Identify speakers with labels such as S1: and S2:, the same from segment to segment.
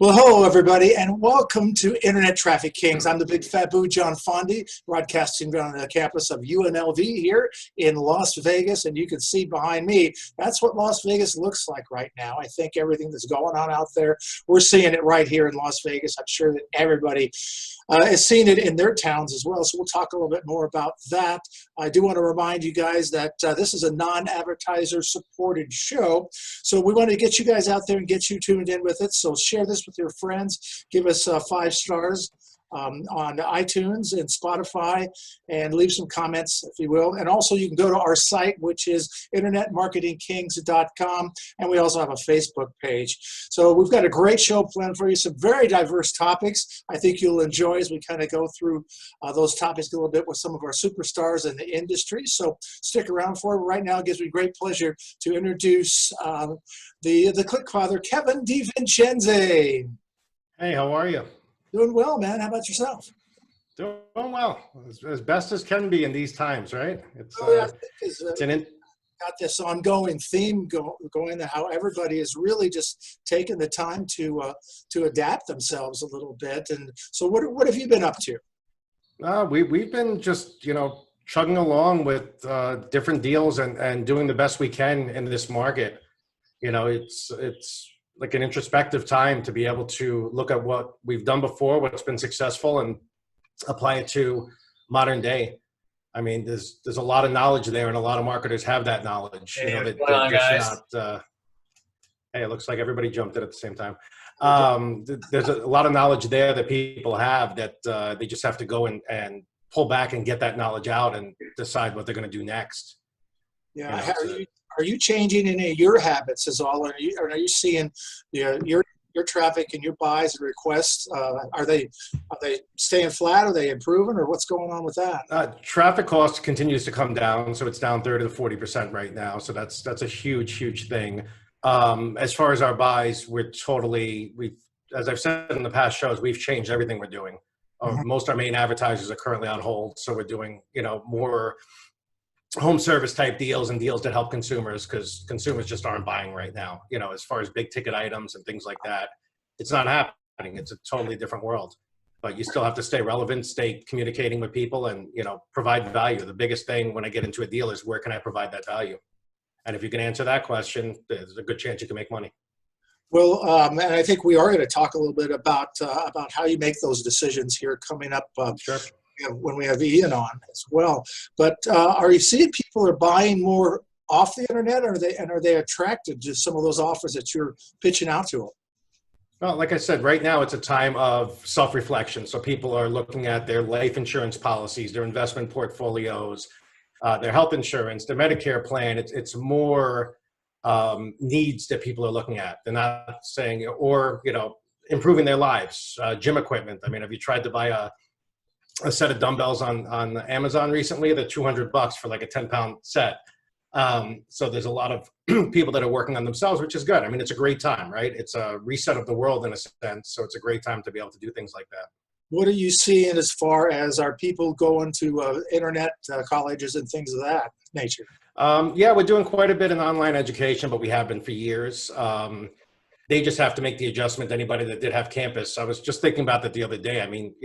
S1: Well, hello, everybody, and welcome to Internet Traffic Kings. I'm the big fat boo, John Fondi, broadcasting on the campus of UNLV here in Las Vegas. And you can see behind me, that's what Las Vegas looks like right now. I think everything that's going on out there, we're seeing it right here in Las Vegas. I'm sure that everybody has seen it in their towns as well. So we'll talk a little bit more about that. I do want to remind you guys that this is a non-advertiser supported show. So we want to get you guys out there and get you tuned in with it. So share this with your friends. Give us 5 stars on iTunes and Spotify, and leave some comments, if you will. And also you can go to our site, which is internetmarketingkings.com. And we also have a Facebook page. So we've got a great show planned for you, some very diverse topics I think you'll enjoy as we kind of go through those topics a little bit with some of our superstars in the industry. So stick around for it. Right now, it gives me great pleasure to introduce the Click Father, Kevin DiVincenzi.
S2: Hey, how are you?
S1: Doing well, man. How about yourself?
S2: Doing well, as best as can be in these times, right? It's
S1: got this ongoing theme going, how everybody is really just taking the time to adapt themselves a little bit. And so, what have you been up to?
S2: We've been just chugging along with different deals and doing the best we can in this market. It's like an introspective time to be able to look at what we've done before, what's been successful, and apply it to modern day. I mean, there's a lot of knowledge there, and a lot of marketers have that knowledge.
S3: Hey,
S2: Hey, it looks like everybody jumped in at the same time. There's a lot of knowledge there that people have that they just have to go and pull back and get that knowledge out and decide what they're going to do next.
S1: Yeah. Are you changing any of your habits as all? Are you seeing your traffic and your buys and requests? Are they staying flat? Are they improving, or what's going on with that?
S2: Traffic cost continues to come down, so it's down 30 to 40% right now. So that's a huge thing. As far as our buys, as I've said in the past shows, we've changed everything we're doing. Most of our main advertisers are currently on hold, so we're doing more home service type deals and deals that help consumers, because consumers just aren't buying right now. As far as big ticket items and things like that, it's not happening. It's a totally different world, but you still have to stay relevant, stay communicating with people, and provide value. The biggest thing when I get into a deal is, where can I provide that value? And if you can answer that question, there's a good chance you can make money.
S1: Well, and I think we are going to talk a little bit about how you make those decisions here coming up.
S2: Sure.
S1: When we have Ian on as well. But are you seeing people are buying more off the internet, or are they attracted to some of those offers that you're pitching out to them?
S2: Well, like I said, right now it's a time of self-reflection. So people are looking at their life insurance policies, their investment portfolios, their health insurance, their Medicare plan. It's more needs that people are looking at. They're not saying, or improving their lives, gym equipment. I mean, have you tried to buy a set of dumbbells on Amazon recently? They're $200 for like a 10-pound set. So there's a lot of people that are working on themselves, which is good. I mean, it's a great time, right? It's a reset of the world in a sense. So it's a great time to be able to do things like that.
S1: What are you seeing as far as are people going to internet colleges and things of that nature?
S2: Yeah, we're doing quite a bit in online education, but we have been for years. They just have to make the adjustment. Anybody that did have campus. I was just thinking about that the other day. I mean,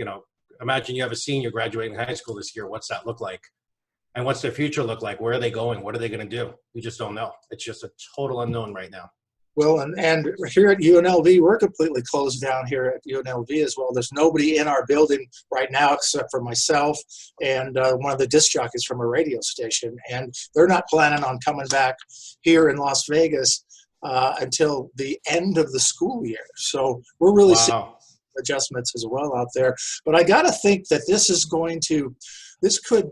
S2: imagine you have a senior graduating high school this year. What's that look like? And what's their future look like? Where are they going? What are they going to do? We just don't know. It's just a total unknown right now.
S1: Well, and here at UNLV, we're completely closed down here at UNLV as well. There's nobody in our building right now except for myself and one of the disc jockeys from a radio station. And they're not planning on coming back here in Las Vegas until the end of the school year. So we're really seeing adjustments as well out there. But I got to think that this could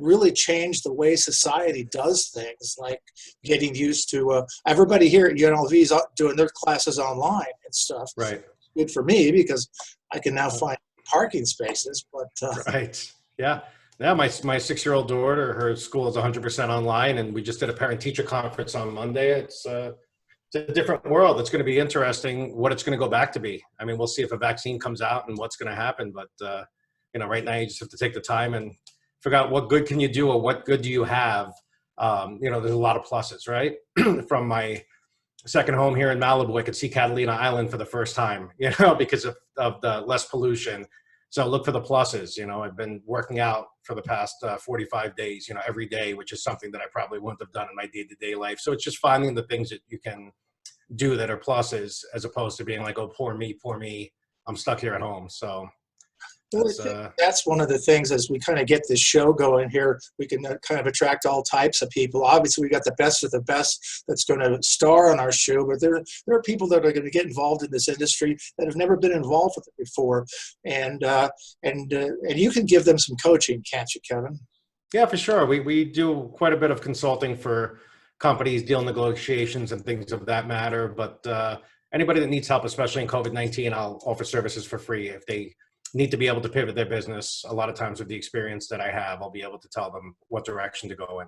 S1: really change the way society does things, like getting used to everybody here at UNLV is doing their classes online and stuff.
S2: Right.
S1: Good for me, because I can now find parking spaces. But
S2: right. Yeah. Yeah. My 6-year-old daughter, her school is 100% online, and we just did a parent-teacher conference on Monday. It's a different world. It's going to be interesting what it's going to go back to be. I mean, we'll see if a vaccine comes out and what's going to happen. But, right now you just have to take the time and figure out what good can you do, or what good do you have. There's a lot of pluses, right? From my second home here in Malibu, I could see Catalina Island for the first time, because of the less pollution. So look for the pluses. I've been working out for the past 45 days, every day, which is something that I probably wouldn't have done in my day-to-day life. So it's just finding the things that you can do that are pluses, as opposed to being like, oh, poor me, I'm stuck here at home. So
S1: Well, I think that's one of the things as we kind of get this show going here, we can kind of attract all types of people. Obviously, we got the best of the best that's going to star on our show, but there are people that are going to get involved in this industry that have never been involved with it before, and you can give them some coaching, can't you, Kevin?
S2: Yeah, for sure. We do quite a bit of consulting for companies, deal negotiations, and things of that matter. But anybody that needs help, especially in COVID-19, I'll offer services for free if they need to be able to pivot their business. A lot of times with the experience that I have, I'll be able to tell them what direction to go in.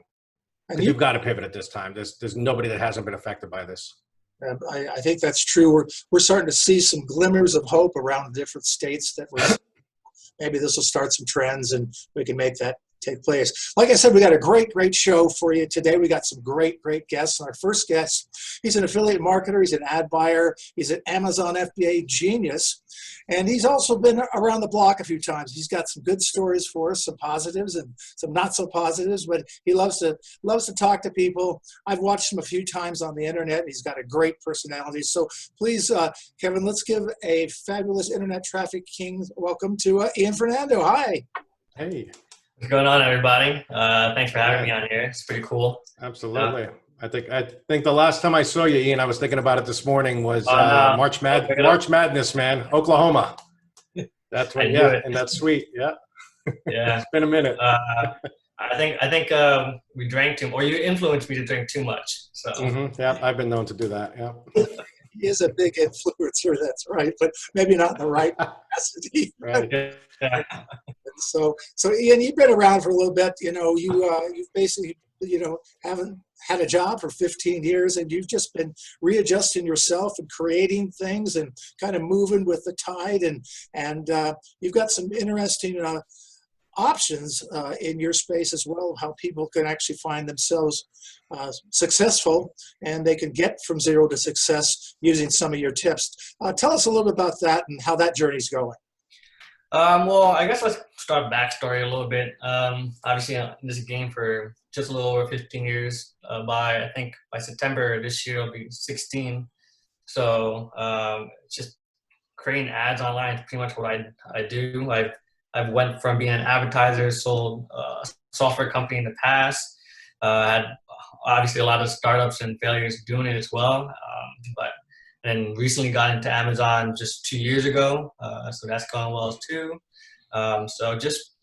S2: Because you've got to pivot at this time. There's nobody that hasn't been affected by this.
S1: I think that's true. We're starting to see some glimmers of hope around different states that maybe this will start some trends and we can make that take place. Like I said, we got a great show for you today. We got some great guests. And our first guest, he's an affiliate marketer. He's an ad buyer. He's an Amazon FBA genius. And he's also been around the block a few times. He's got some good stories for us, some positives and some not so positives, but he loves to talk to people. I've watched him a few times on the internet. He's got a great personality. So please, Kevin, let's give a fabulous Internet Traffic King welcome to Ian Fernando. Hi.
S2: Hey.
S3: What's going on, everybody? Thanks for having me on here. It's pretty cool.
S2: Absolutely. I think the last time I saw you, Ian, I was thinking about it this morning, was March Madness, man. Oklahoma. That's right. Yeah, and that's sweet. Yeah.
S3: Yeah.
S2: It's been a minute.
S3: I think we drank too much, or you influenced me to drink too much. So.
S2: Yeah, I've been known to do that. Yeah.
S1: He is a big influencer, that's right, but maybe not in the right capacity.
S2: Right.
S3: Yeah.
S1: So Ian, you've been around for a little bit. You've basically, haven't had a job for 15 years, and you've just been readjusting yourself and creating things and kind of moving with the tide. And you've got some interesting options in your space as well, how people can actually find themselves successful, and they can get from zero to success using some of your tips. Tell us a little bit about that and how that journey's going.
S3: Well, I guess let's start backstory a little bit. Obviously, in this game for just a little over 15 years. I think by September this year, it'll be 16. So just creating ads online is pretty much what I do. I've went from being an advertiser, sold a software company in the past, had obviously a lot of startups and failures doing it as well. And recently got into Amazon just 2 years ago. So that's going well too. So just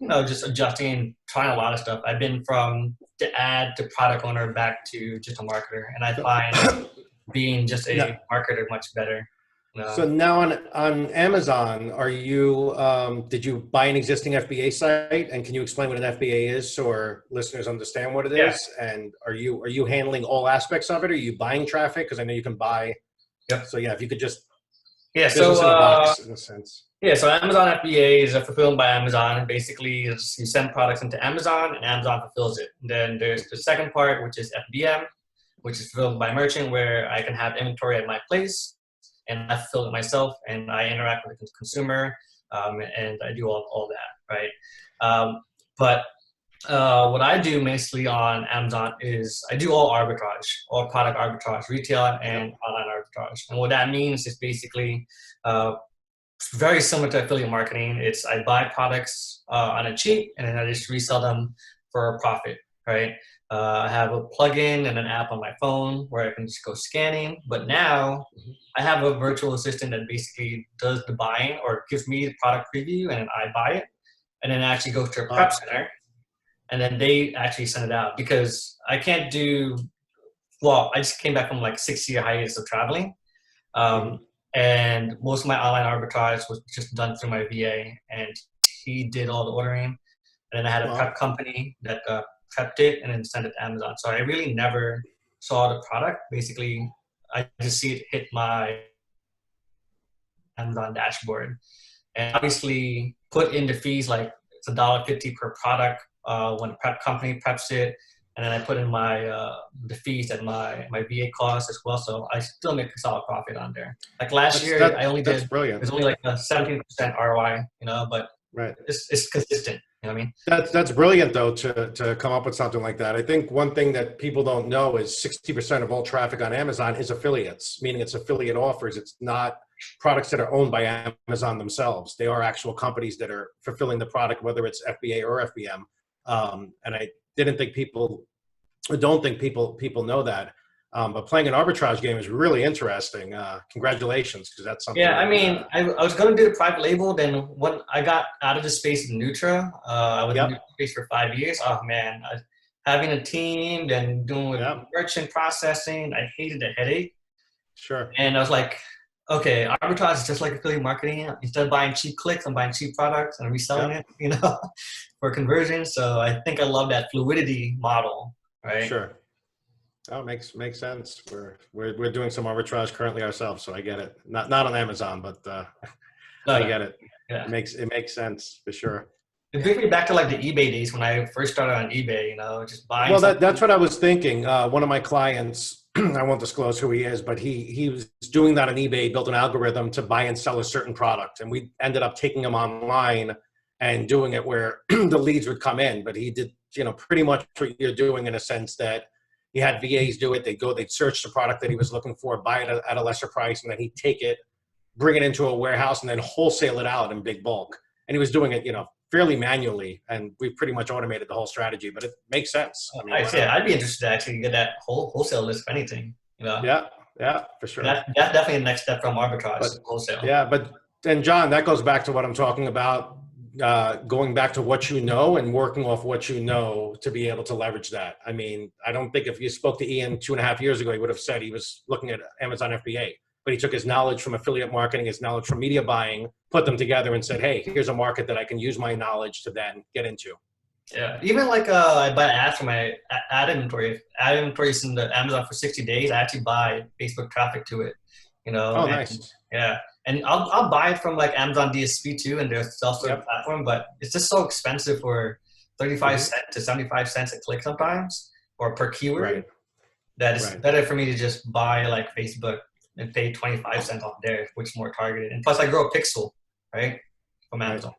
S3: adjusting, trying a lot of stuff. I've been from the ad to product owner back to just a marketer. And I find being just a marketer much better.
S2: So now on Amazon, are you, did you buy an existing FBA site? And can you explain what an FBA is so our listeners understand what it is? And are you handling all aspects of it? Are you buying traffic? Because I know you can buy.
S3: Yep.
S2: So yeah, if you could just
S3: so
S2: in a box in a sense.
S3: Yeah, so Amazon FBA is fulfilled by Amazon. Basically, you send products into Amazon, and Amazon fulfills it. And then there's the second part, which is FBM, which is fulfilled by merchant, where I can have inventory at my place, and I fulfill it myself, and I interact with the consumer, and I do all that, right? But what I do mostly on Amazon is I do all arbitrage, all product arbitrage, retail and online arbitrage. And what that means is basically very similar to affiliate marketing. It's I buy products on a cheap, and then I just resell them for a profit, right? I have a plugin and an app on my phone where I can just go scanning. But now I have a virtual assistant that basically does the buying or gives me the product preview, and I buy it, and then it actually goes to a prep center. And then they actually send it out because I can't do, well, I just came back from like 6-year hiatus of traveling. And most of my online arbitrage was just done through my VA, and he did all the ordering. And then I had a prep company that prepped it and then sent it to Amazon. So I really never saw the product. Basically, I just see it hit my Amazon dashboard. And obviously put in the fees, like it's $1.50 per product. When a prep company preps it, and then I put in my the fees and my VA costs as well. So I still make a solid profit on there. Like last year, I only
S2: that's
S3: did,
S2: brilliant.
S3: it was only like a 17% ROI, but
S2: Right.
S3: it's consistent. You know what I mean?
S2: That's brilliant though to come up with something like that. I think one thing that people don't know is 60% of all traffic on Amazon is affiliates, meaning it's affiliate offers. It's not products that are owned by Amazon themselves. They are actual companies that are fulfilling the product, whether it's FBA or FBM. And I don't think people know that. But playing an arbitrage game is really interesting. Congratulations, because that's something.
S3: Yeah, I mean, I was going to do the private label. Then when I got out of the space in Nutra, I was in the space for 5 years. Oh man, having a team, then doing with merchant processing, I hated the headache.
S2: Sure.
S3: And I was like, okay, arbitrage is just like affiliate marketing. Instead of buying cheap clicks, I'm buying cheap products and reselling it, for conversion. So I think I love that fluidity model, right?
S2: Sure. Oh, makes sense. We're doing some arbitrage currently ourselves, so I get it. Not on Amazon, but I get it.
S3: Yeah.
S2: It makes sense for sure.
S3: It brings me back to like the eBay days when I first started on eBay. Just buying.
S2: Well, that's what I was thinking. One of my clients, I won't disclose who he is, but he was doing that on eBay, built an algorithm to buy and sell a certain product, and we ended up taking him online and doing it where the leads would come in. But he did, pretty much what you're doing in a sense that. He had VAs do it. They'd search the product that he was looking for, buy it at a lesser price, and then he'd take it, bring it into a warehouse, and then wholesale it out in big bulk. And he was doing it, fairly manually, and we pretty much automated the whole strategy. But it makes sense. I mean,
S3: I'd be interested to actually get that wholesale list of anything.
S2: Yeah, for sure.
S3: That's definitely the next step from arbitrage, wholesale.
S2: Yeah, and John, that goes back to what I'm talking about. Going back to what you know and working off what you know to be able to leverage that. I mean, I don't think if you spoke to Ian 2.5 years ago, he would have said he was looking at Amazon FBA, but he took his knowledge from affiliate marketing, his knowledge from media buying, put them together and said, hey, here's a market that I can use my knowledge to then get into.
S3: Yeah, even like I buy ads for my ad inventory. If ad inventory is in the Amazon for 60 days, I actually buy Facebook traffic to it.
S2: Oh, nice.
S3: Yeah. And I'll buy it from like Amazon DSP too, and their self-serve platform, but it's just so expensive for 35 cents to 75 cents a click sometimes, or per keyword, that it's better for me to just buy like Facebook and pay 25 cents off there, which is more targeted. And plus I grow a pixel, right, from Amazon.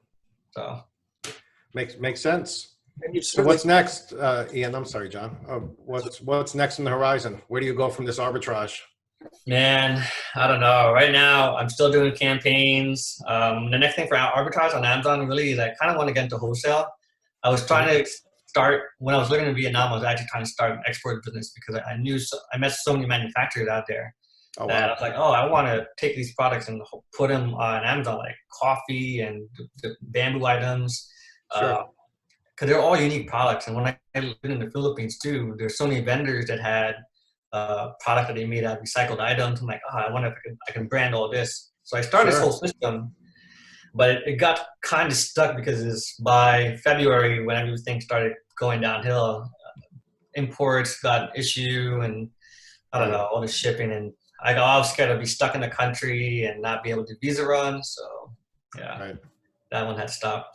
S3: So
S2: makes sense.
S1: So
S2: what's next, Ian? I'm sorry, John. What's next on the horizon? Where do you go from this arbitrage?
S3: Man, I don't know. Right now, I'm still doing campaigns. The next thing for arbitrage on Amazon really is I kind of want to get into wholesale. I was trying to start, when I was living in Vietnam, I was actually trying to start an export business because I met so many manufacturers out there that I was like, I want to take these products and put them on Amazon, like coffee and the bamboo items.
S2: Sure.
S3: Because they're all unique products. And when I lived in the Philippines too, there's so many vendors that had product that they made out of recycled items. I'm like, I wonder if I can brand all this. So I started this whole system, but it got kind of stuck because it's by February when everything started going downhill. Imports got an issue, and I don't know, all the shipping, and I was scared to be stuck in the country and not be able to visa run. So that one had to stop.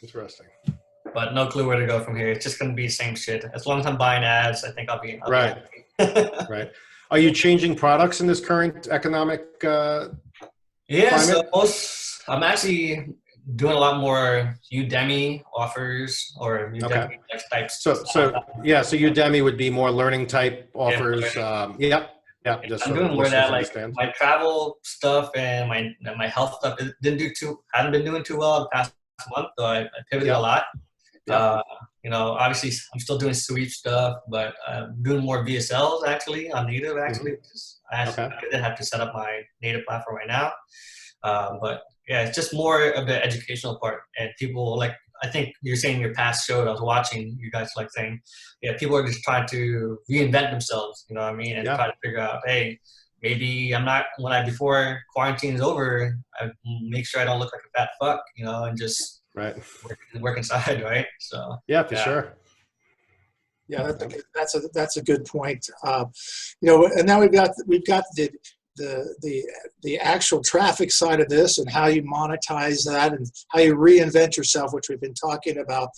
S2: Interesting.
S3: But no clue where to go from here. It's just going to be the same shit. As long as I'm buying ads, I think I'll be
S2: right. Right. Are you changing products in this current economic climate?
S3: So I'm actually doing a lot more Udemy offers or Udemy type stuff.
S2: So Udemy would be more learning type offers. Just
S3: I'm doing more of that, like my travel stuff and my health stuff. It hadn't been doing too well the past month, so I pivoted a lot. Obviously I'm still doing sweep stuff, but I'm doing more VSLs actually on native actually. I didn't have to set up my native platform right now. But yeah, it's just more of the educational part, and people like, I think you're saying in your past show that I was watching, you guys like saying, people are just trying to reinvent themselves, you know what I mean? And try to figure out, hey, maybe before quarantine is over, I make sure I don't look like a fat fuck, and just work inside, right? So
S2: for sure.
S1: Yeah, that's a good point. And now we've got the actual traffic side of this and how you monetize that and how you reinvent yourself, which we've been talking about.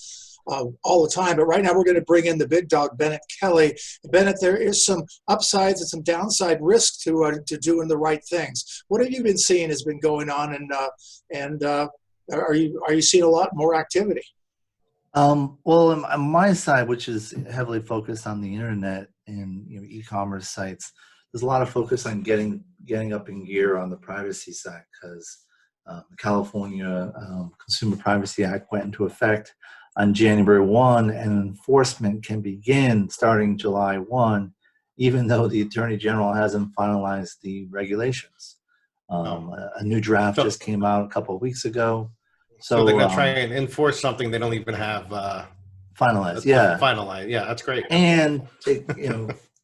S1: all the time. But right now we're going to bring in the big dog, Bennett Kelly. Bennett, there is some upsides and some downside risk to doing the right things. What have you been seeing has been going on, and are you seeing a lot more activity?
S4: Well, on my side, which is heavily focused on the internet and e-commerce sites, there's a lot of focus on getting up in gear on the privacy side because the California Consumer Privacy Act went into effect on January 1, and enforcement can begin starting July 1, even though the Attorney General hasn't finalized the regulations. A new draft just came out a couple of weeks ago.
S2: So they're going to try and enforce something they don't even have
S4: finalized. Yeah.
S2: Finalized. Yeah, that's great.
S4: And,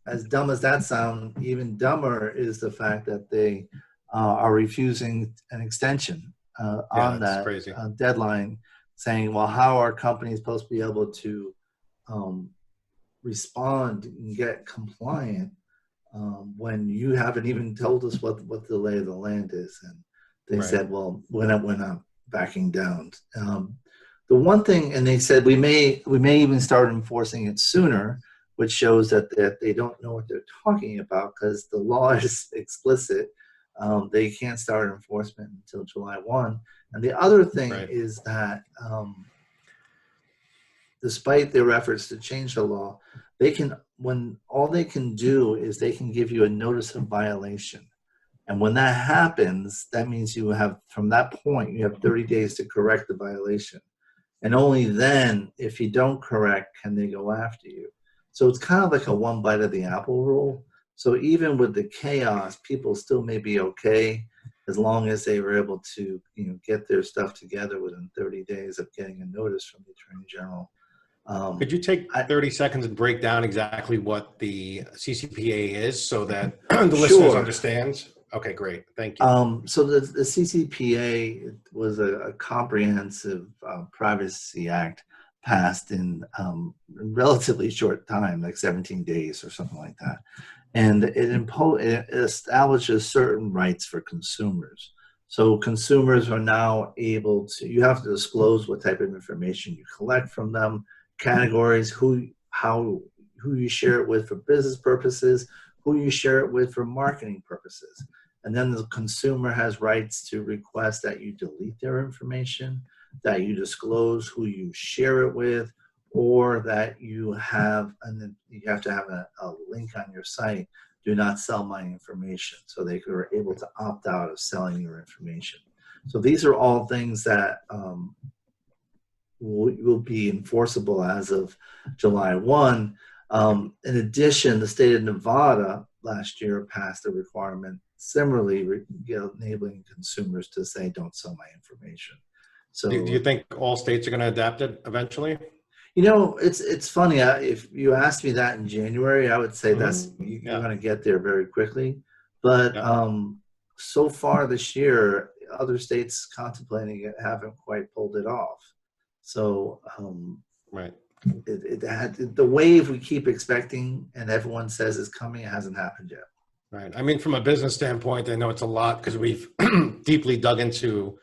S4: as dumb as that sounds, even dumber is the fact that they are refusing an extension on that deadline, saying, well, how are companies supposed to be able to respond and get compliant when you haven't even told us what the lay of the land is? And they said, well, we're not backing down. The one thing, and they said we may even start enforcing it sooner, which shows that they don't know what they're talking about because the law is explicit. They can't start enforcement until July 1. And the other thing is that despite their efforts to change the law, all they can do is they can give you a notice of violation. And when that happens, that means from that point, you have 30 days to correct the violation. And only then, if you don't correct, can they go after you. So it's kind of like a one bite of the apple rule. So even with the chaos, people still may be okay as long as they were able to get their stuff together within 30 days of getting a notice from the Attorney General.
S2: Could you take 30 seconds and break down exactly what the CCPA is so that the listeners understand? Okay, great. Thank you.
S4: So the CCPA was a comprehensive privacy act passed in a relatively short time, like 17 days or something like that. And it establishes certain rights for consumers. So consumers are now able to, you have to disclose what type of information you collect from them, categories, who you share it with for business purposes, who you share it with for marketing purposes. And then the consumer has rights to request that you delete their information, that you disclose who you share it with, or that you have to have a link on your site, do not sell my information. So they are able to opt out of selling your information. So these are all things that will be enforceable as of July 1. In addition, the state of Nevada last year passed a requirement similarly enabling consumers to say, don't sell my information. So
S2: do you think all states are going to adapt it eventually?
S4: It's funny. If you asked me that in January, I would say you're going to get there very quickly. But so far this year, other states contemplating it haven't quite pulled it off. So the wave we keep expecting and everyone says is coming, it hasn't happened yet.
S2: Right. I mean, from a business standpoint, I know it's a lot because we've deeply dug into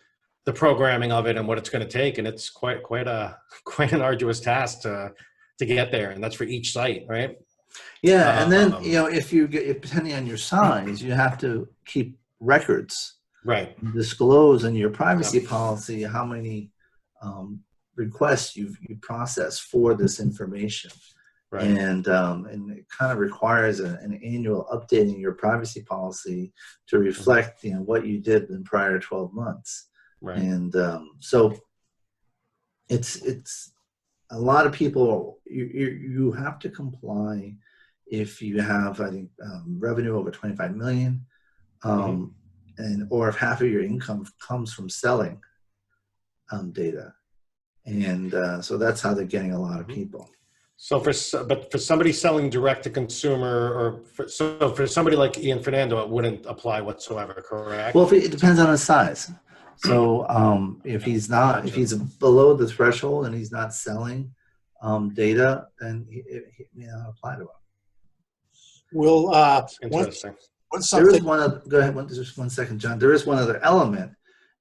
S2: the programming of it and what it's going to take, and it's quite an arduous task to get there, and that's for each site, right?
S4: Yeah, and then if depending on your size, you have to keep records,
S2: right?
S4: Disclose in your privacy policy how many requests you process for this information. Right. And it kind of requires an annual updating your privacy policy to reflect what you did in prior 12 months. Right. And so it's a lot of people. You have to comply if you have revenue over 25 million, or if half of your income comes from selling data, and so that's how they're getting a lot of people.
S2: So for somebody selling direct to consumer, or for somebody like Ian Fernando, it wouldn't apply whatsoever, correct?
S4: Well, it depends on his size. So if he's below the threshold and he's not selling data, then it may not apply to him.
S1: Well,
S2: interesting.
S4: There is go ahead. Just 1 second, John. There is one other element.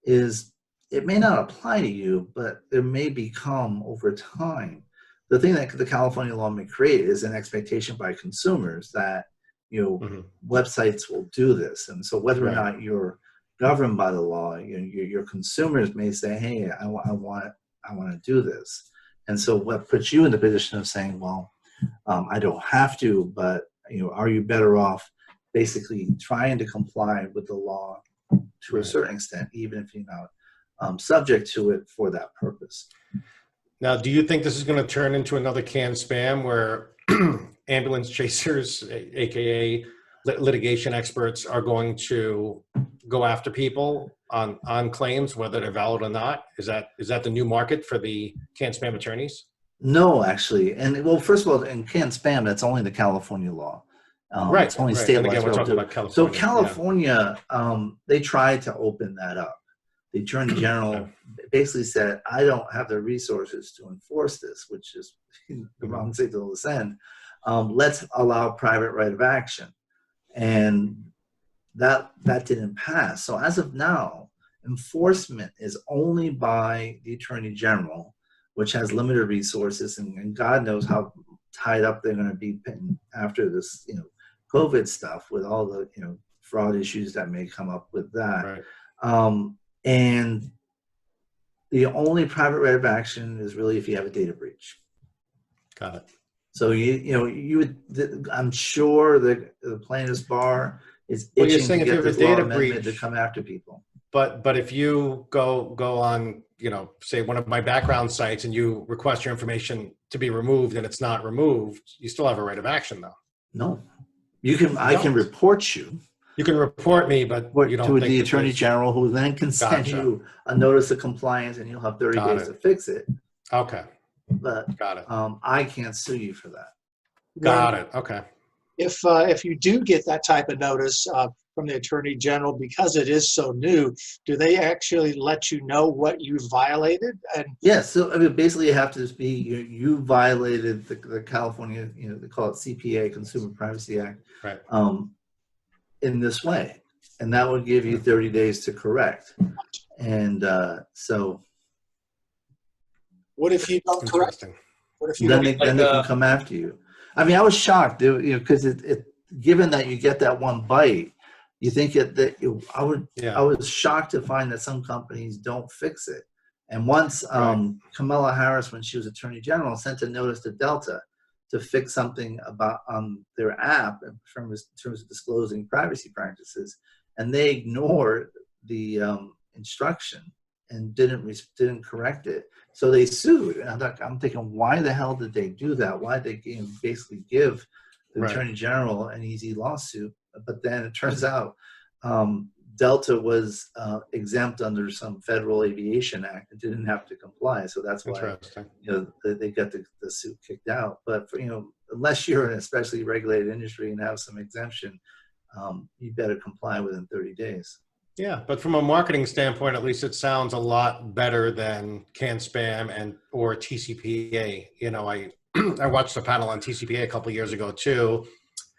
S4: Is it may not apply to you, but there may become over time the thing that the California law may create is an expectation by consumers that, websites will do this. And so whether or not you're governed by the law, your consumers may say, hey, I want to do this. And so what puts you in the position of saying, well, I don't have to, but are you better off basically trying to comply with the law to a certain extent, even if you're not subject to it for that purpose.
S2: Now, do you think this is going to turn into another canned spam where ambulance chasers, aka litigation experts, are going to go after people on claims, whether they're valid or not? Is that the new market for the canned spam attorneys?
S4: No, actually. And well, first of all, in canned spam, that's only the California law.
S2: Right.
S4: It's only
S2: right.
S4: state
S2: And
S4: law.
S2: again, we're talking about California.
S4: So California, they tried to open that up. The Attorney General basically said, I don't have the resources to enforce this, which is the wrong signal to send. Let's allow private right of action. And that didn't pass. So as of now, enforcement is only by the Attorney General, which has limited resources, and God knows how tied up they're going to be after this, COVID stuff with all the, fraud issues that may come up with that. Right. And the only private right of action is really if you have a data breach.
S2: Got it.
S4: So you would, I'm sure that the plaintiff's bar is itching to get this law amendment to come after people.
S2: But if you go on, say one of my background sites and you request your information to be removed and it's not removed, you still have a right of action though.
S4: No, you can. I can report you.
S2: You can report me, but you don't
S4: to
S2: think
S4: the Attorney General, who then can send you a notice of compliance, and you'll have 30 days to fix it.
S2: Okay.
S4: But
S2: got it.
S4: I can't sue you for that.
S2: Got it. Okay.
S1: If you do get that type of notice from the Attorney General, because it is so new, do they actually let you know what you violated? And
S4: yes, so I mean, basically, you have to be you violated the California, they call it CPA, Consumer Privacy Act,
S2: right?
S4: In this way, and that would give you 30 days to correct. And so,
S1: what if you don't correct? What if you
S4: then they can come after you? I mean, I was shocked, because given that you get that one bite, you think I was shocked to find that some companies don't fix it. And once Kamala Harris, when she was Attorney General, sent a notice to Delta to fix something about their app in terms of disclosing privacy practices, and they ignored the instruction and didn't correct it. So they sued. And I'm thinking, why the hell did they do that? Why did they basically give the Attorney General an easy lawsuit? But then it turns out Delta was exempt under some Federal Aviation Act and didn't have to comply. So that's why they got the suit kicked out. But unless you're in an especially regulated industry and have some exemption, you better comply within 30 days.
S2: Yeah, but from a marketing standpoint, at least it sounds a lot better than canned spam or TCPA. I watched a panel on TCPA a couple of years ago too,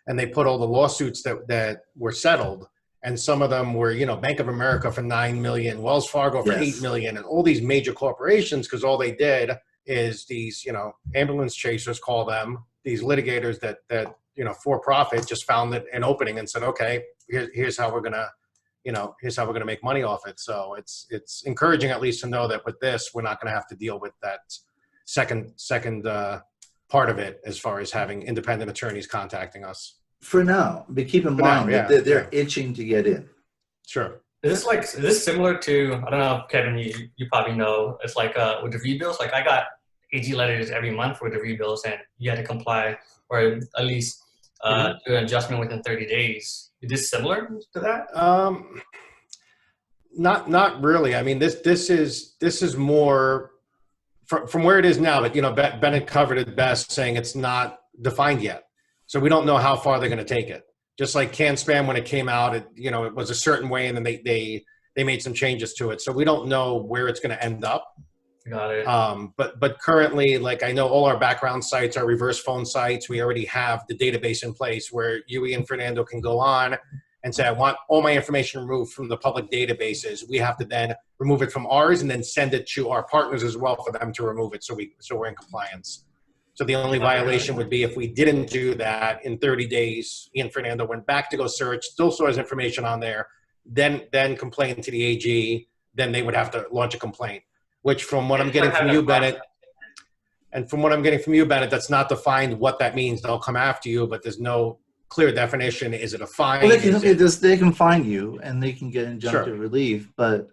S2: and they put all the lawsuits that were settled, and some of them were, Bank of America for $9 million, Wells Fargo for $8 million, and all these major corporations, because all they did is these, ambulance chasers, call them, these litigators that for profit, just found an opening and said, okay, here's how we're gonna make money off it. So it's encouraging at least to know that with this, we're not going to have to deal with that second part of it as far as having independent attorneys contacting us.
S4: For now, but keep in mind that they're itching to get in.
S2: Sure.
S3: Is this similar to, I don't know, Kevin, you probably know, it's like with the rebills, like I got AG letters every month with the rebills and you had to comply or at least do an adjustment within 30 days. Is this similar to that?
S2: Not really. I mean, this is more from where it is now, but Bennett covered it best, saying it's not defined yet. So we don't know how far they're going to take it. Just like canned spam, when it came out, it was a certain way, and then they made some changes to it. So we don't know where it's going to end up.
S3: Got it.
S2: But currently, like, I know all our background sites are reverse phone sites. We already have the database in place where Yui and Fernando can go on and say, I want all my information removed from the public databases. We have to then remove it from ours and then send it to our partners as well for them to remove it. So we're in compliance. So the only violation would be if we didn't do that in 30 days, Ian Fernando went back to go search, still saw his information on there, then complain to the AG, then they would have to launch a complaint, which from what I'm getting from you, Bennett, that's not defined what that means. They'll come after you, but there's no clear definition. Is it a fine?
S4: Well, they can fine you and they can get injunctive relief, but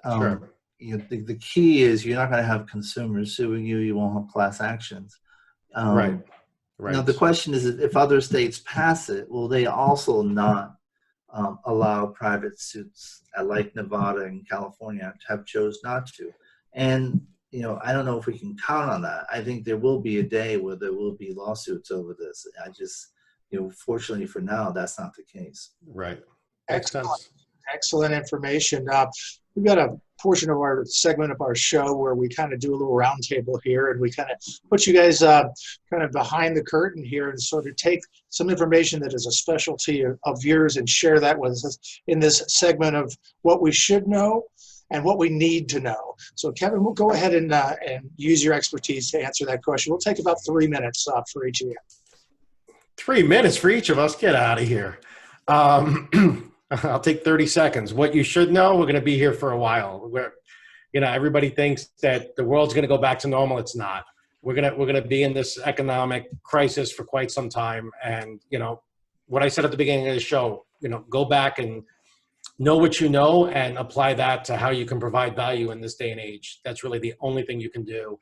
S4: you know, the key is you're not going to have consumers suing you. You won't have class actions.
S2: Right.
S4: Now the question is, if other states pass it, will they also not allow private suits like Nevada and California have chose not to? And you know, I don't know if we can count on that. I think there will be a day where there will be lawsuits over this. I just, you know, fortunately for now, that's not the case.
S2: Right.
S1: Excellent information. We've got a portion of our segment of our show where we kind of do a little roundtable here, and we kind of put you guys kind of behind the curtain here and sort of take some information that is a specialty of yours and share that with us in this segment of what we should know and what we need to know. So Kevin, we'll go ahead and use your expertise to answer that question. We'll take about 3 minutes for each of you.
S2: 3 minutes for each of us? Get out of here. I'll take 30 seconds. What you should know, we're going to be here for a while. You know, everybody thinks that the world's going to go back to normal. It's not. We're going to be in this economic crisis for quite some time. And, you know, what I said at the beginning of the show, you know, go back and know what you know and apply that to how you can provide value in this day and age. That's really the only thing you can do.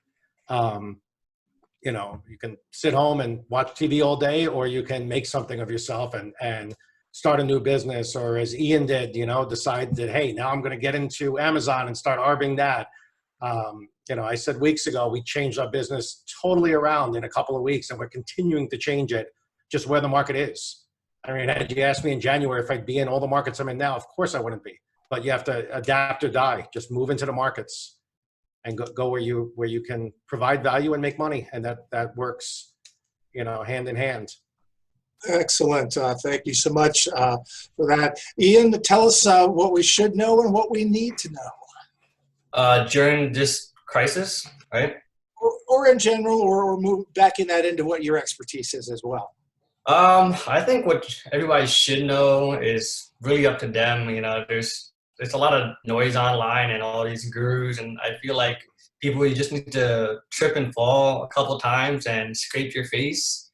S2: You know, you can sit home and watch TV all day, or you can make something of yourself and start a new business, or as Ian did, you know, decide that, hey, now I'm going to get into Amazon and start arbing that. You know, I said weeks ago, we changed our business totally around in a couple of weeks, and we're continuing to change it just where the market is. I mean, had you asked me in January if I'd be in all the markets I'm in now, of course I wouldn't be. But you have to adapt or die. Just move into the markets and go where you can provide value and make money, and that works, you know, hand in hand.
S1: Excellent. Thank you so much for that. Ian, tell us what we should know and what we need to know.
S3: During this crisis, right?
S1: Or in general, or move backing that into what your expertise is as well.
S3: I think what everybody should know is really up to them. You know, there's a lot of noise online and all these gurus, and I feel like you just need to trip and fall a couple times and scrape your face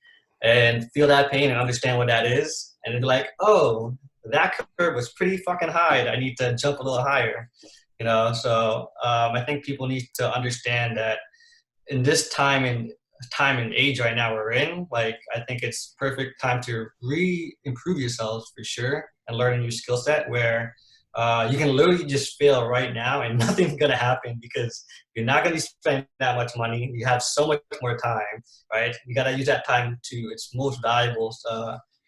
S3: and feel that pain and understand what that is, and be like, oh, that curve was pretty fucking high. I need to jump a little higher. You know, so I think people need to understand that in this time and age right now we're in, like, I think it's perfect time to improve yourselves for sure and learn a new skill set where you can literally just fail right now and nothing's going to happen because you're not going to spend that much money. You have so much more time, right? You got to use that time to its most valuable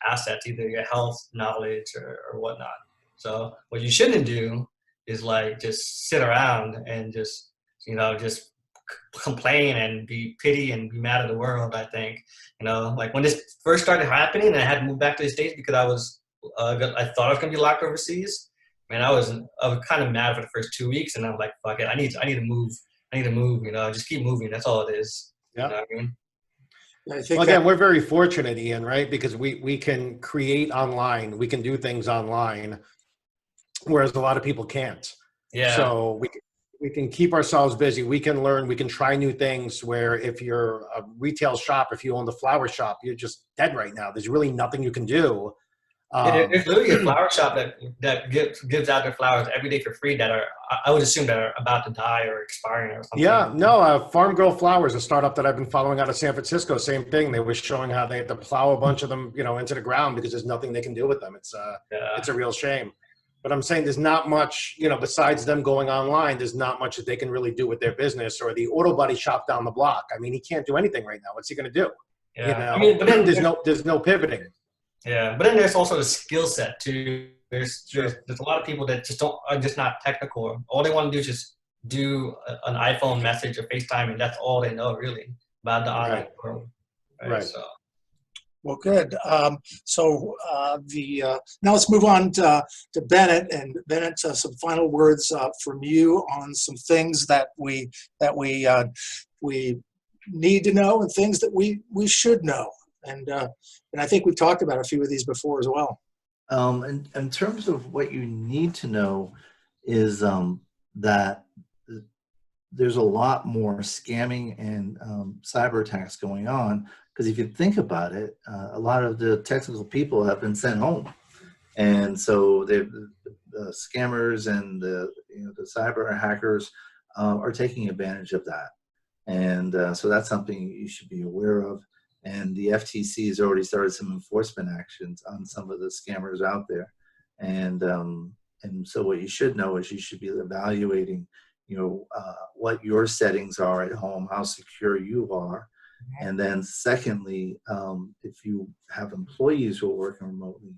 S3: assets, either your health, knowledge, or whatnot. So what you shouldn't do is like just sit around and just, you know, just complain and be pity and be mad at the world. I think, you know, like when this first started happening and I had to move back to the States because I thought I was gonna be locked overseas. Man, I was kind of mad for the first 2 weeks, and I'm like, fuck it, I need to move. You know, just keep moving. That's all it is.
S2: Yeah.
S3: You know what I mean?
S1: I think
S2: well, again, we're very fortunate, Ian, right? Because we can create online, we can do things online, whereas a lot of people can't.
S3: Yeah.
S2: So we can keep ourselves busy. We can learn. We can try new things. Where if you're a retail shop, if you own the flower shop, you're just dead right now. There's really nothing you can do.
S3: There's literally a flower shop that gives out their flowers every day for free that I would assume that are about to die or expiring or something.
S2: Yeah, no, Farm Girl Flowers, a startup that I've been following out of San Francisco. Same thing. They were showing how they had to plow a bunch of them, you know, into the ground because there's nothing they can do with them. It's a real shame. But I'm saying there's not much, you know, besides them going online, there's not much that they can really do with their business, or the auto body shop down the block. I mean, he can't do anything right now. What's he going to do?
S3: Yeah.
S2: You know?
S3: I mean, but then
S2: there's no pivoting.
S3: Yeah, but then there's also the skill set too. There's a lot of people that are just not technical. All they want to do is just do an iPhone message or FaceTime, and that's all they know really about the online world. Right. So.
S1: Well, good. Now let's move on to Bennett, and Bennett, some final words from you on some things that we need to know and things that we should know. And I think we've talked about a few of these before as well.
S4: In terms of what you need to know is that there's a lot more scamming and cyber attacks going on, because if you think about it, a lot of the technical people have been sent home, and so the scammers and the cyber hackers are taking advantage of that, and so that's something you should be aware of. And the FTC has already started some enforcement actions on some of the scammers out there, and so what you should know is you should be evaluating what your settings are at home, how secure you are. And then secondly, if you have employees who are working remotely,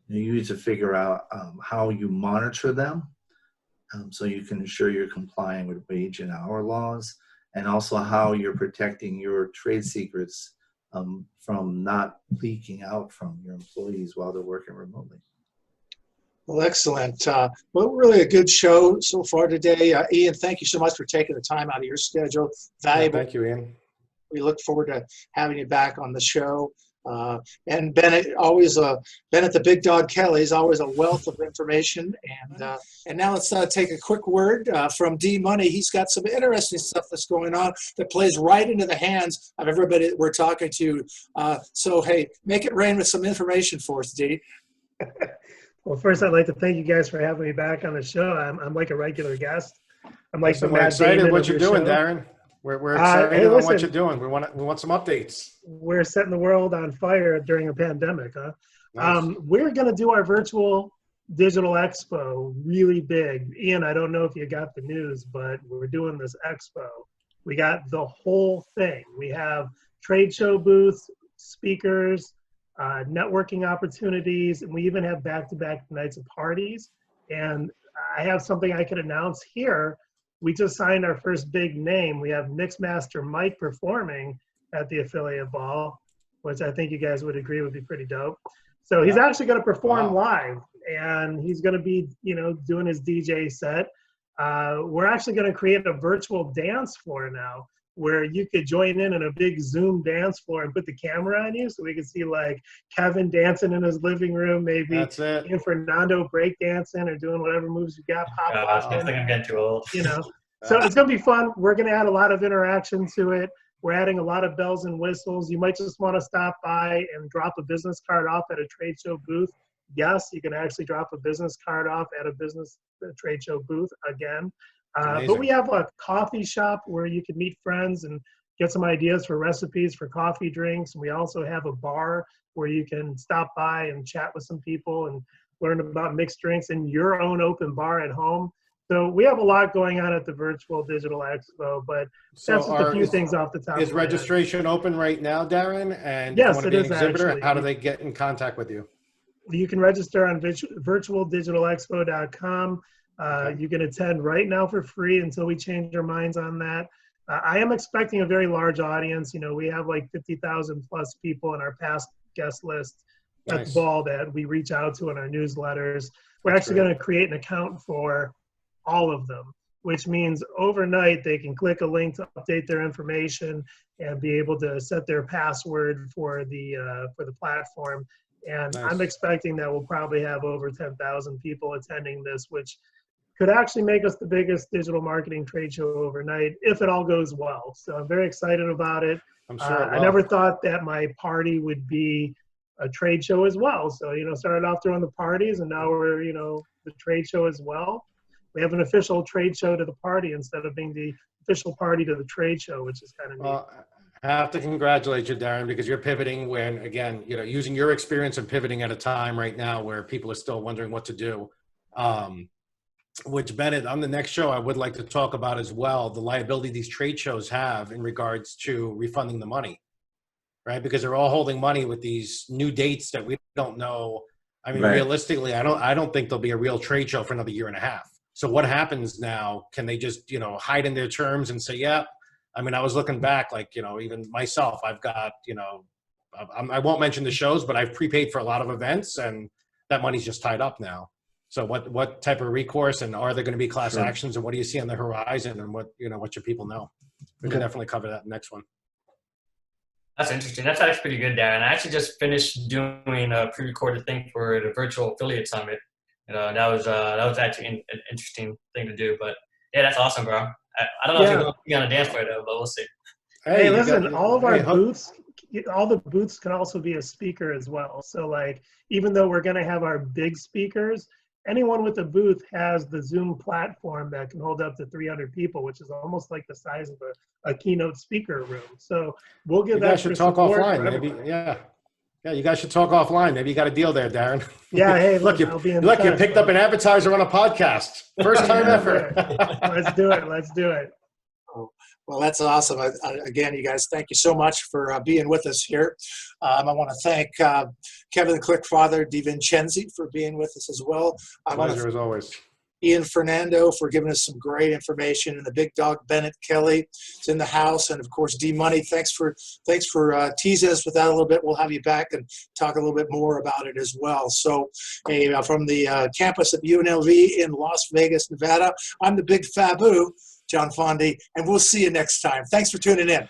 S4: you need to figure out how you monitor them, so you can ensure you're complying with wage and hour laws, and also how you're protecting your trade secrets from not leaking out from your employees while they're working remotely.
S1: Well, excellent. Well, really a good show so far today. Ian, thank you so much for taking the time out of your schedule. Valuable.
S2: Yeah, thank you, Ian.
S1: We look forward to having you back on the show. And Bennett, Bennett the Big Dog Kelly is always a wealth of information. And now let's take a quick word from D Money. He's got some interesting stuff that's going on that plays right into the hands of everybody that we're talking to. So, hey, make it rain with some information for us, D.
S5: Well, first, I'd like to thank you guys for having me back on the show. I'm like a regular guest. I'm like
S2: we're excited what you're doing, Darren. We're excited on what you're doing. We want some updates.
S5: We're setting the world on fire during a pandemic, huh?
S2: Nice.
S5: We're going to do our virtual digital expo really big. Ian, I don't know if you got the news, but we're doing this expo. We got the whole thing. We have trade show booths, speakers, networking opportunities, and we even have back-to-back nights of parties. And I have something I can announce here. We just signed our first big name. We have Mixmaster Mike performing at the affiliate ball, which I think you guys would agree would be pretty dope. So he's actually going to perform live, and he's going to be, doing his DJ set. We're actually going to create a virtual dance floor now, where you could join in a big Zoom dance floor and put the camera on you, so we can see like Kevin dancing in his living room, maybe
S2: That's it.
S5: and Fernando break dancing or doing whatever moves you got.
S3: I think I'm getting too old.
S5: So it's gonna be fun. We're gonna add a lot of interaction to it. We're adding a lot of bells and whistles. You might just want to stop by and drop a business card off at a trade show booth. Yes, you can actually drop a business card off at a trade show booth again. But we have a coffee shop where you can meet friends and get some ideas for recipes for coffee drinks. We also have a bar where you can stop by and chat with some people and learn about mixed drinks in your own open bar at home. So we have a lot going on at the Virtual Digital Expo, but that's just a few things off the top.
S2: Is registration open right now, Darren? And
S5: yes,
S2: if you want to be an exhibitor,
S5: actually.
S2: how do they get in contact with you?
S5: You can register on virtualdigitalexpo.com. You can attend right now for free until we change our minds on that. I am expecting a very large audience. We have like 50,000 plus people in our past guest list at the ball that we reach out to in our newsletters. We're actually going to create an account for all of them, which means overnight they can click a link to update their information and be able to set their password for the platform. And I'm expecting that we'll probably have over 10,000 people attending this, which could actually make us the biggest digital marketing trade show overnight if it all goes well. So I'm very excited about it.
S2: I'm sure it will.
S5: I never thought that my party would be a trade show as well. So, started off doing the parties, and now we're, the trade show as well. We have an official trade show to the party instead of being the official party to the trade show, which is kind of neat.
S2: I have to congratulate you, Darren, because you're pivoting when, again, using your experience and pivoting at a time right now where people are still wondering what to do. Which, Bennett, on the next show, I would like to talk about as well, the liability these trade shows have in regards to refunding the money, right? Because they're all holding money with these new dates that we don't know. I mean, realistically, I don't think there'll be a real trade show for another year and a half. So what happens now? Can they just, hide in their terms and say, yeah? I mean, I was looking back, like, even myself, I've got, I won't mention the shows, but I've prepaid for a lot of events, and that money's just tied up now. So what type of recourse, and are there going to be class actions, and what do you see on the horizon, and what should people know? We can definitely cover that in the next one.
S3: That's interesting. That's actually pretty good, Darren. I actually just finished doing a pre-recorded thing for the virtual affiliate summit. That was actually an interesting thing to do. But yeah, that's awesome, bro. I don't know if you're going to be on a dance floor though, but we'll see.
S5: Hey,
S2: you
S5: listen,
S2: got-
S5: all of our
S2: hey, hope-
S5: booths, all the booths can also be a speaker as well. So like, even though we're going to have our big speakers, anyone with a booth has the Zoom platform that can hold up to 300 people, which is almost like the size of a keynote speaker room. So we'll give
S2: You
S5: that
S2: guys should
S5: for
S2: talk
S5: support
S2: offline,
S5: for
S2: maybe.
S5: everybody.
S2: Yeah, you guys should talk offline. Maybe you got a deal there, Darren.
S5: Yeah, hey,
S2: look,
S5: I'll be in
S2: you
S5: touch,
S2: picked up
S5: bud.
S2: an advertiser on a podcast. First time
S5: Yeah,
S2: ever.
S5: Let's do it. Let's do it.
S1: Well, that's awesome. Again, you guys, thank you so much for being with us here. I want to thank Kevin Clickfather DiVincenzi for being with us as well. I want
S2: Pleasure
S1: to
S2: as always.
S1: Ian Fernando for giving us some great information, and the big dog Bennett Kelly is in the house, and of course D Money. Thanks for teasing us with that a little bit. We'll have you back and talk a little bit more about it as well. So, from the campus at UNLV in Las Vegas, Nevada, I'm the Big Fabu, John Fondi, and we'll see you next time. Thanks for tuning in.